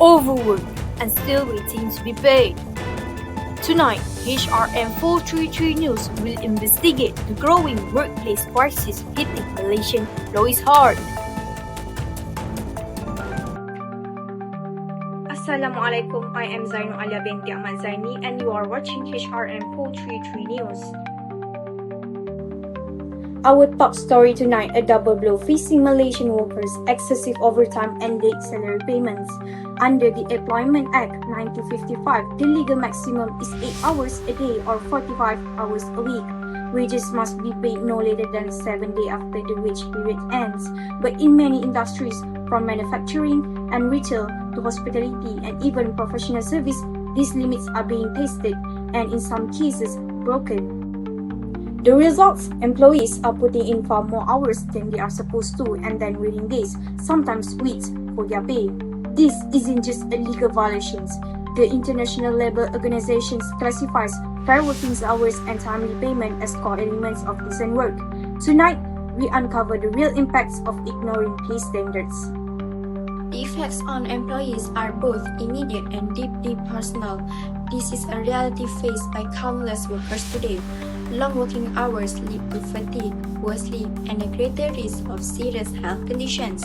overworked, and still waiting to be paid. Tonight, HRM433 News will investigate the growing workplace crisis hitting Malaysian employees hard. Assalamualaikum, I am binti Mat Zaini and you are watching HRM433 News. Our top story tonight, a double blow facing Malaysian workers, excessive overtime and late salary payments. Under the Employment Act 1955, the legal maximum is 8 hours a day or 45 hours a week. Wages must be paid no later than 7 days after the wage period ends. But in many industries, from manufacturing and retail to hospitality and even professional service, these limits are being tested and in some cases broken. The results, employees are putting in far more hours than they are supposed to and then waiting days, sometimes weeks, for their pay. This isn't just a legal violations. The International Labour Organization classifies fair working hours and timely payment as core elements of decent work. Tonight, we uncover the real impacts of ignoring these standards. The effects on employees are both immediate and deeply personal. This is a reality faced by countless workers today. Long working hours lead to fatigue, poor sleep, and a greater risk of serious health conditions,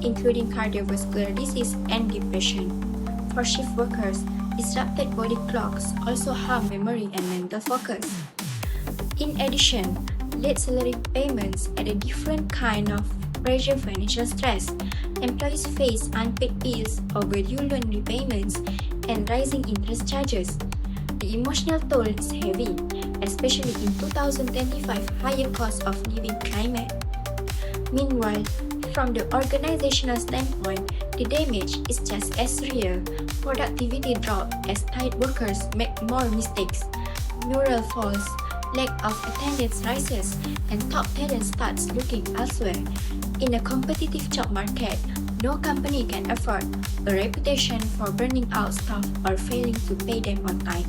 including cardiovascular disease and depression. For shift workers, disrupted body clocks also harm memory and mental focus. In addition, late salary payments add a different kind of pressure financial stress. Employees face unpaid bills, overdue loan repayments, and rising interest charges. The emotional toll is heavy, especially in 2025 higher cost of living climate. Meanwhile, from the organizational standpoint, the damage is just as real. Productivity drops as tight workers make more mistakes, morale falls, lack of attendance rises, and top talent starts looking elsewhere. In a competitive job market, no company can afford a reputation for burning out staff or failing to pay them on time.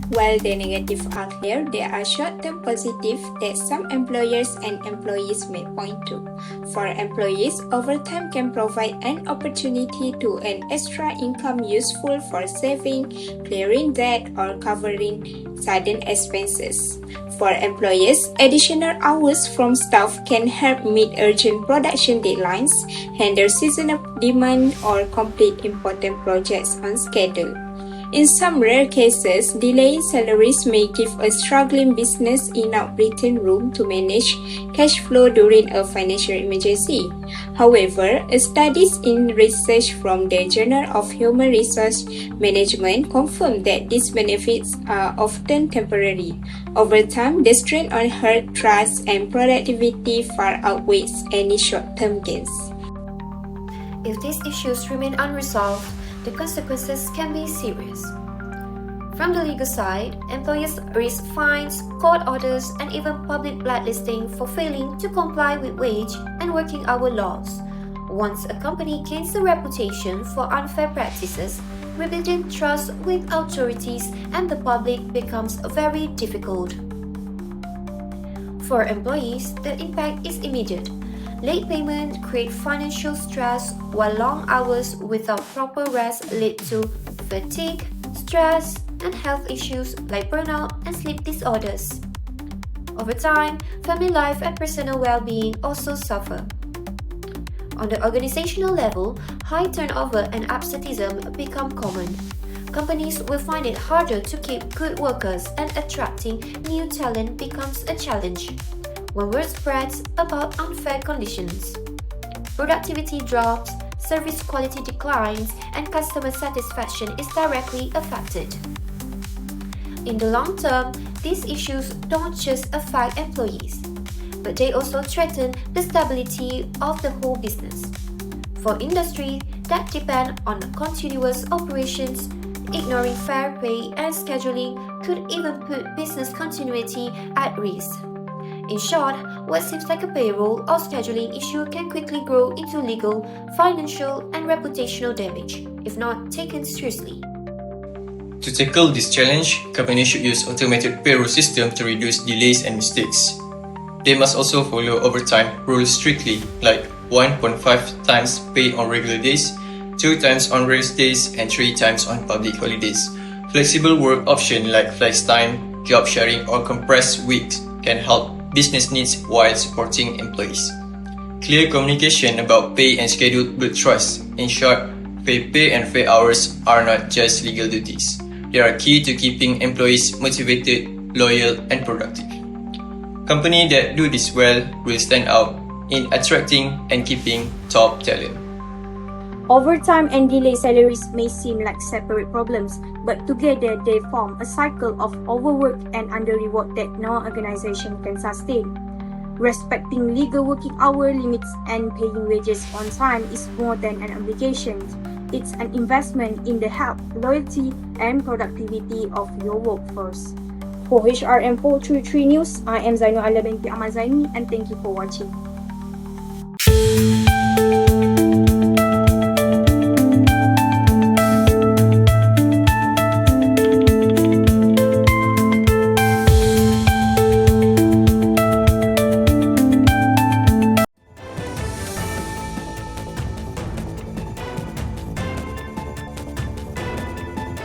While the negatives are clear, there are short-term positives that some employers and employees may point to. For employees, overtime can provide an opportunity to earn extra income useful for saving, clearing debt, or covering sudden expenses. For employers, additional hours from staff can help meet urgent production deadlines, handle seasonal demand, or complete important projects on schedule. In some rare cases, delaying salaries may give a struggling business enough breathing room to manage cash flow during a financial emergency. However, studies in research from the Journal of Human Resource Management confirm that these benefits are often temporary. Over time, the strain on health, trust, and productivity far outweighs any short-term gains. If these issues remain unresolved, the consequences can be serious. From the legal side, employers risk fines, court orders, and even public blacklisting for failing to comply with wage and working hour laws. Once a company gains a reputation for unfair practices, rebuilding trust with authorities and the public becomes very difficult. For employees, the impact is immediate. Late payment create financial stress, while long hours without proper rest lead to fatigue, stress, and health issues like burnout and sleep disorders. Over time, family life and personal well-being also suffer. On the organizational level, high turnover and absenteeism become common. Companies will find it harder to keep good workers, and attracting new talent becomes a challenge. When word spreads about unfair conditions, productivity drops, service quality declines, and customer satisfaction is directly affected. In the long term, these issues don't just affect employees, but they also threaten the stability of the whole business. For industries that depend on continuous operations, ignoring fair pay and scheduling could even put business continuity at risk. In short, what seems like a payroll or scheduling issue can quickly grow into legal, financial, and reputational damage, if not taken seriously. To tackle this challenge, companies should use automated payroll system to reduce delays and mistakes. They must also follow overtime rules strictly, like 1.5 times pay on regular days, 2 times on rest days, and 3 times on public holidays. Flexible work options like flex time, job sharing, or compressed weeks can help business needs while supporting employees. Clear communication about pay and schedule build trust. In short, fair pay and fair hours are not just legal duties. They are key to keeping employees motivated, loyal, and productive. Companies that do this well will stand out in attracting and keeping top talent. Overtime and delayed salaries may seem like separate problems, but together they form a cycle of overwork and underreward that no organization can sustain. Respecting legal working hour limits and paying wages on time is more than an obligation. It's an investment in the health, loyalty, and productivity of your workforce. For HRM433 News, I am Binti and thank you for watching.